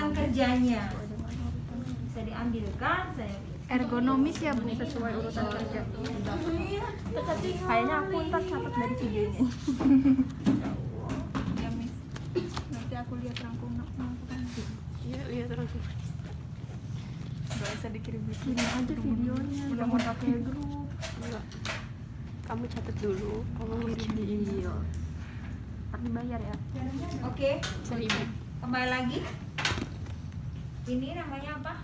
urutan kerjanya. Bisa diambil kan saya? Ergonomis ya Bu, sesuai urutan kerja. Kayaknya aku ntar catat dari videonya. Ya Miss, nanti aku lihat rangkuman. Iya, lihat rangkuman. Gak usah dikirim aja videonya. Udah mau pakai grup. Enggak. Kamu catat dulu, kamu kirim di email. Tapi bayar ya. Oke, Seribu. kembali lagi. Ini namanya apa?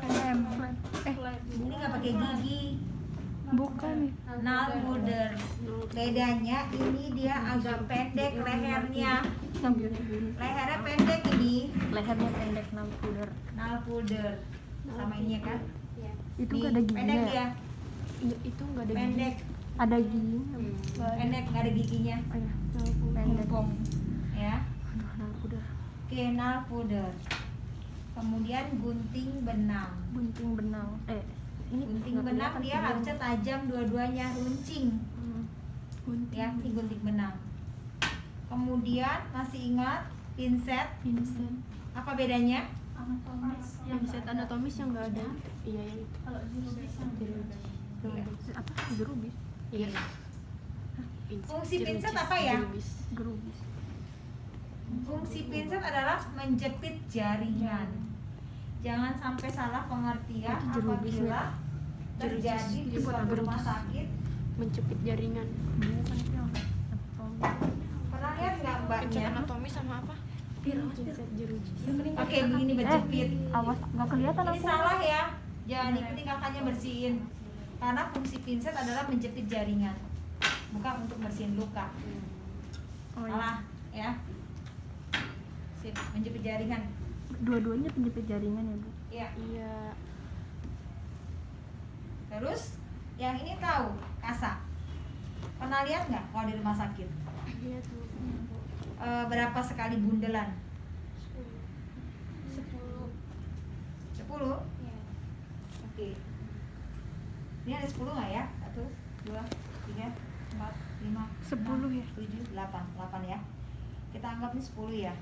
Lem. Ini nggak pakai gigi. Bukan nih. Null border. Bedanya ini dia agak pendek lehernya. Lehernya pendek ini. Lehernya pendek 6 pudar. Null border. Sama ini ya kan? Itu Nih, gak ada giginya. pendek dia. Itu enggak ada Pendek. Ada giginya. Pendek nggak ada giginya. Oh ya, pendek. Ya. Aduh, pudar. Oke, null border. Kemudian gunting benang. Bunting benang. Ini Gunting nggak benang kelihatan dia videonya. harusnya tajam dua-duanya, runcing. Gunting. Ya, ini gunting benang. Kemudian masih ingat pinset? Pinset. Apa bedanya? Pinset anatomis yang enggak ada. Iya, yang itu. Kalau jerubis yang Apa? Gerubis. Iya. Pinset, Fungsi jerujis, pinset apa ya? jerubis. Gerubis. Fungsi pinset adalah menjepit jaringan. Jangan sampai salah pengertian Itu jerubis apabila Jerujis. terjadi di Itu suatu jerujis. rumah sakit. Menjepit jaringan. Bukan itu yang Pernah lihat nggak Pinset mbaknya? anatomis sama apa? Pinset jerujis. Oke, begini berjepit. awas nggak kelihatan Ini aku. salah ya. Jangan ikuti kakaknya bersihin. Karena fungsi pinset adalah menjepit jaringan, bukan untuk bersihin luka. Oh, iya. Salah ya. Sip, menjepit jaringan. Dua-duanya penjepit jaringan ya Bu. Ya. Iya. Terus yang ini tahu kasa. Pernah lihat nggak kalau di rumah sakit? Iya tuh. Berapa sekali bundelan? 10. 10? Oke. Ini ada 10 nggak ya? 1, 2, 3, 4, 5, 10 ya? 7, 8. 8 ya. Kita anggap ini 10 ya.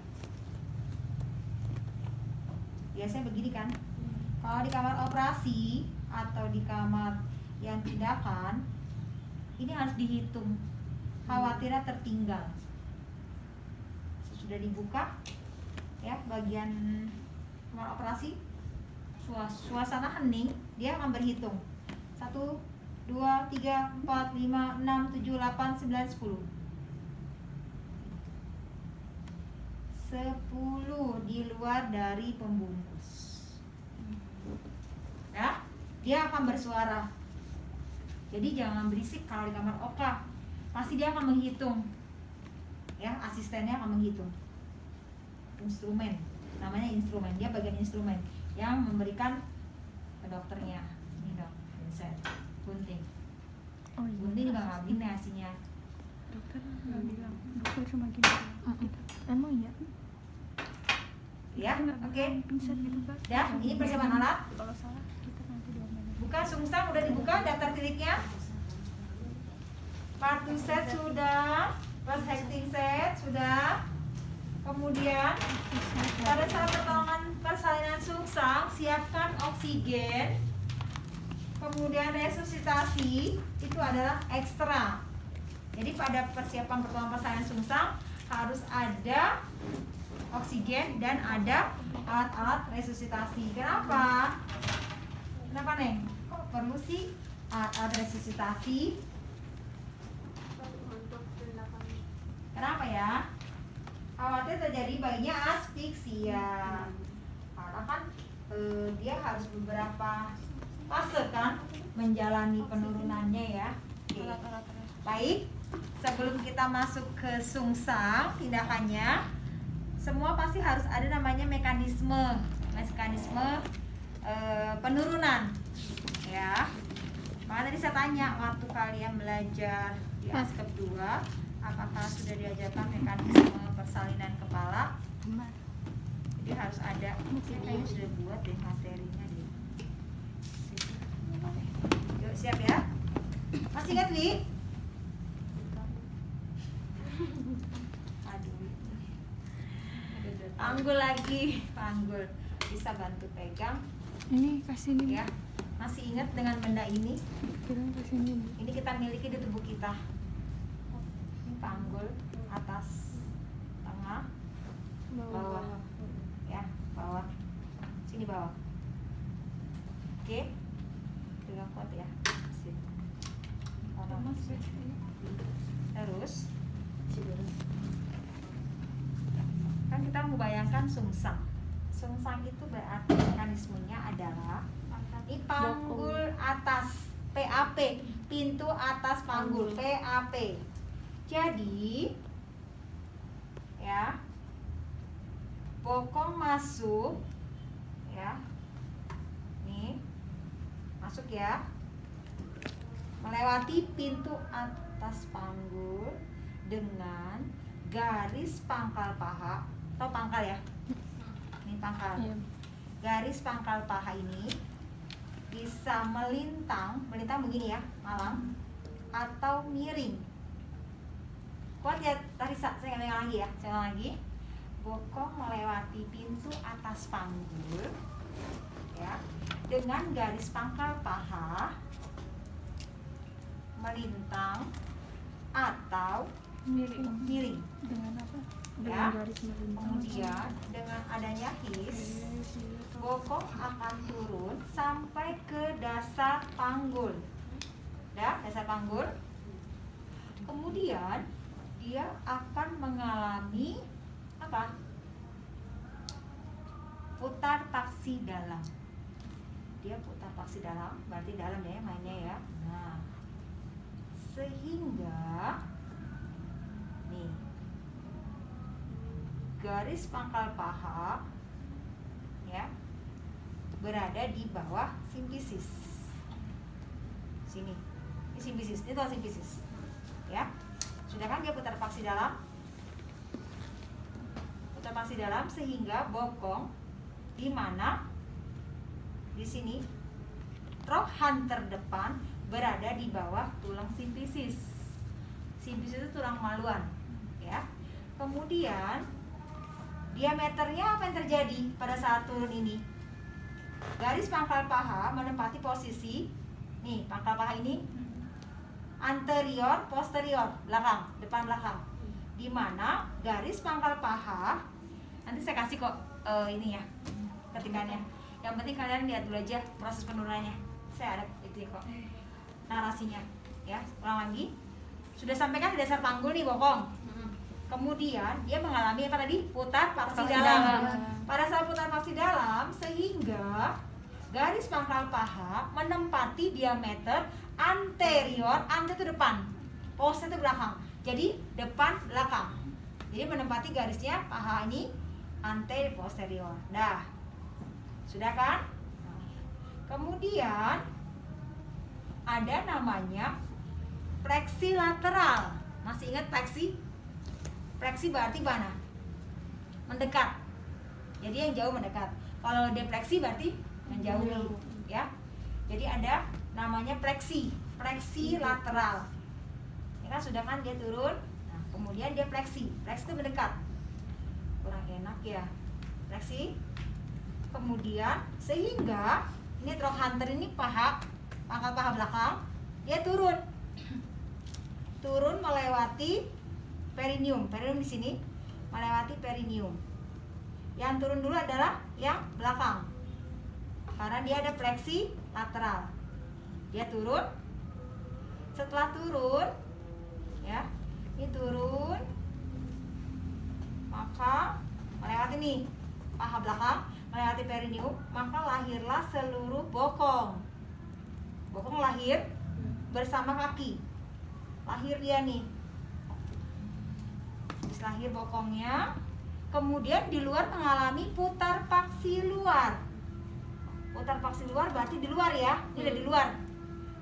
Biasanya begini kan? Kalau di kamar operasi atau di kamar yang tindakan, ini harus dihitung. Khawatirnya tertinggal. Sudah dibuka ya bagian kamar operasi, suasana hening, dia akan berhitung 1, 2, 3, 4, 5, 6, 7, 8, 9, 10 10 di luar dari pembungkus ya, dia akan bersuara. Jadi jangan berisik kalau di kamar oka, pasti dia akan menghitung ya, asistennya akan menghitung. Instrumen, namanya instrumen, dia bagian instrumen yang memberikan ke dokternya. Ini dok, pinset, gunting. Oh iya. Gunting juga nggak gini hasilnya. Dokter nggak bilang. Dokter cuma gini. Emang iya? Ya, oke. Pinset gitu kan? Dah, ini persiapan alat. Kalau salah kita nanti diomelin. Buka sungsang, udah dibuka daftar tiliknya. Part 2 set sudah, plus hecting set sudah. Kemudian pada saat pertolongan persalinan sungsang, siapkan oksigen. Kemudian resusitasi itu adalah ekstra. Jadi pada persiapan pertolongan persalinan sungsang harus ada oksigen dan ada alat-alat resusitasi. Kenapa? Kenapa Neng? Kok perlu sih alat-alat resusitasi? Kenapa ya? Khawatir terjadi bayinya asfiksia. Karena kan dia harus beberapa fase kan menjalani penurunannya ya. Oke. Baik, sebelum kita masuk ke sungsang tindakannya, semua pasti harus ada namanya mekanisme penurunan ya. Maka tadi saya tanya waktu kalian belajar di askep 2, apakah sudah diajarkan mekanisme persalinan kepala? Jadi harus ada. Saya kayaknya sudah buat deh materinya deh. Yuk siap ya. Masih ingat Wi? Aduh. Aduh. Panggul lagi, panggul. Bisa bantu pegang Ini kasih ini. ya. Masih ingat dengan benda ini? Kirain kasih ini. Bu. Ini kita miliki di tubuh kita. Ini panggul, atas, tengah, bawah. Ya, bawah. Sini bawah. Oke. Pegang kuat ya. Sini. Terus kan kita membayangkan sungsang. Sungsang itu berarti mekanismenya adalah ini panggul atas, PAP, pintu atas panggul, PAP. Jadi ya, bokong masuk ya, nih masuk ya, melewati pintu atas panggul dengan garis pangkal paha atau pangkal ya, ini pangkal. Iya. Garis pangkal paha ini bisa melintang begini ya, malang atau miring. Kuat ya Tarisa, saya ulang lagi ya, saya ulang lagi. Bokong melewati pintu atas panggul ya, dengan garis pangkal paha melintang atau miring. Dengan apa? Ya. Dengan garis melintang. Kemudian dengan adanya his, bokong akan turun sampai ke dasar panggul. Ya, dasar panggul. Kemudian dia akan mengalami apa? Putar paksi dalam. Dia putar paksi dalam, berarti dalam ya mainnya ya. Nah, sehingga nih garis pangkal paha ya berada di bawah simfisis. Sini. Ini simfisis, ini tuh simfisis. Ya. Sudah kan dia putar paksi dalam? Putar paksi dalam sehingga bokong di mana di sini rohan terdepan berada di bawah tulang simfisis. Simfisis itu tulang maluan, ya. Kemudian diameternya apa yang terjadi pada saat turun ini? Garis pangkal paha menempati posisi nih, pangkal paha ini anterior, posterior, belakang, depan belakang. Di mana garis pangkal paha, nanti saya kasih kok ini ya, ketikannya. Yang penting kalian lihat dulu aja proses penurunannya. Saya ada itu kok narasinya, ya. Ulang lagi. Sudah sampaikan di dasar panggul nih bokong. Kemudian dia mengalami apa tadi? Putar paksi dalam. Pada saat putar paksi dalam, sehingga garis pangkal paha menempati diameter anterior, anterior itu depan, post itu belakang. Jadi depan belakang. Jadi menempati garisnya paha ini anterior posterior. Dah. Sudah kan? Kemudian ada namanya fleksi lateral. Masih ingat fleksi? Fleksi berarti mana? Mendekat. Jadi yang jauh mendekat. Kalau defleksi berarti menjauhi, ya. Jadi ada namanya fleksi, fleksi lateral. Ya kan sudah kan dia turun. Nah, kemudian dia fleksi. Fleksi itu mendekat. Kurang enak ya. Fleksi. Kemudian sehingga ini throat hunter ini paha, pangkal paha belakang, dia turun. Turun melewati perineum. Perineum di sini melewati perineum. Yang turun dulu adalah yang belakang. Karena dia ada fleksi lateral. Dia turun. Setelah turun, ya, ini turun, maka melewati nih paha belakang, melewati perineum, maka lahirlah seluruh bokong. Bokong lahir bersama kaki. Lahir dia nih. Habis lahir bokongnya, kemudian di luar mengalami putar paksi luar. Putar paksi luar berarti di luar ya, tidak di luar.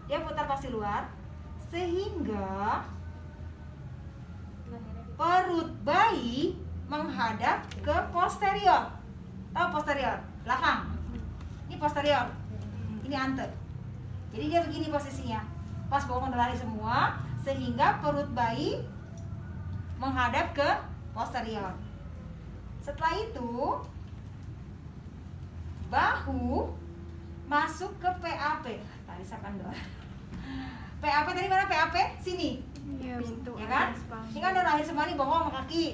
Dia putar paksi luar sehingga perut bayi menghadap ke posterior. Tahu posterior? Belakang. Ini posterior. Ini ante. Jadi dia begini posisinya. Pas bokong udah lari semua, sehingga perut bayi menghadap ke posterior. Setelah itu bahu masuk ke PAP. Tarisakan dong. PAP tadi mana PAP? Sini. Iya, Pintu Ya kan? atas panggung. Ini kan udah lahir semua nih bokong sama kaki.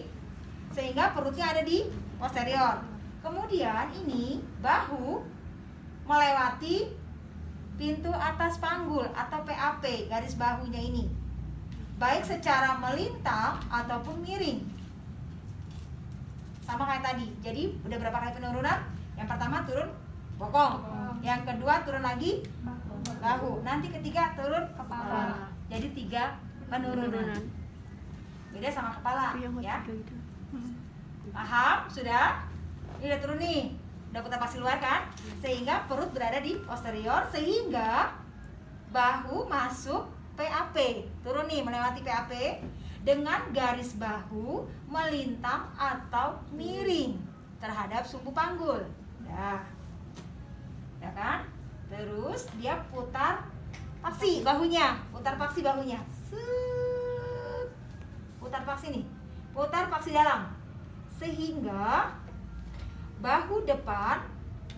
Sehingga perutnya ada di posterior. Kemudian ini bahu melewati pintu atas panggul atau PAP, garis bahunya ini. Baik secara melintang ataupun miring. Sama kayak tadi. Jadi udah berapa kali penurunan? Yang pertama turun bokong. Yang kedua turun lagi bahu. Nanti ketiga turun kepala. Jadi 3 penurunan. Beda sama kepala, Itu yang ya. ketiga gitu. Paham? Sudah? Ini udah turun nih. Udah putar pasti luar kan? Sehingga perut berada di posterior, sehingga bahu masuk PAP. Turun nih melewati PAP dengan garis bahu melintang atau miring terhadap sumbu panggul. Dah. Ya kan? Terus dia putar paksi bahunya, putar paksi bahunya. Set. Putar paksi nih. Putar paksi dalam. Sehingga bahu depan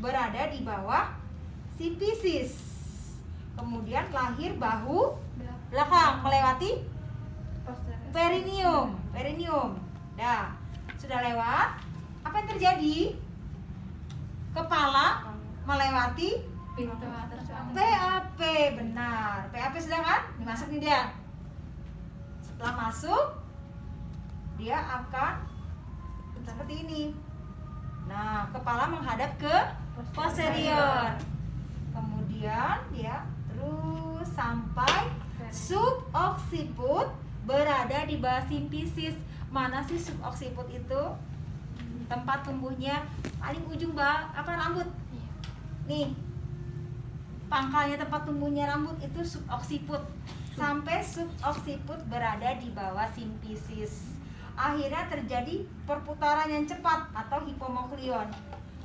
berada di bawah sifisis. Kemudian lahir bahu belakang melewati perineum. Dah, sudah lewat. Apa yang terjadi? Kepala melewati Pintu atas panggung. PAP, benar. PAP sudah kan? Dimasuk nih dia. Setelah masuk, dia akan seperti ini. Nah, kepala menghadap ke posterior. Kemudian dia terus sampai subocciput berada di bawah simfisis. Mana sih subocciput itu? Tempat tumbuhnya paling ujung rambut. Nih. Pangkalnya tempat tumbuhnya rambut itu subocciput. Sampai subocciput berada di bawah simfisis. Akhirnya terjadi perputaran yang cepat atau hipomoklion.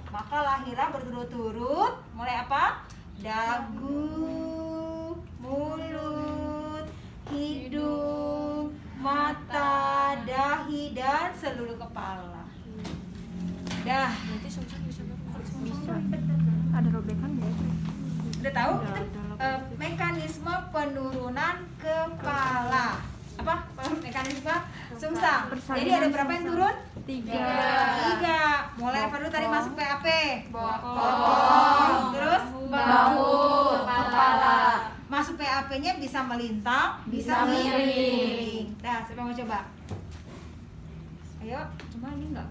Maka lahirlah berturut-turut mulai apa? Dagu, mulut, hidung, mata, dahi, dan seluruh kepala. Dah, Berarti sungsang bisa Bisa. Ada robekan ya? udah tahu Udah, itu udah. mekanisme penurunan kepala. Apa? Mekanisme sungsang. Jadi ada berapa yang turun? 3. Mulai apa dulu tadi masuk PAP? Bokong. Terus Bahu, kepala. Masuk PAP-nya bisa melintang, bisa miring. Nah, siapa mau coba? Ayo, coba ini enggak?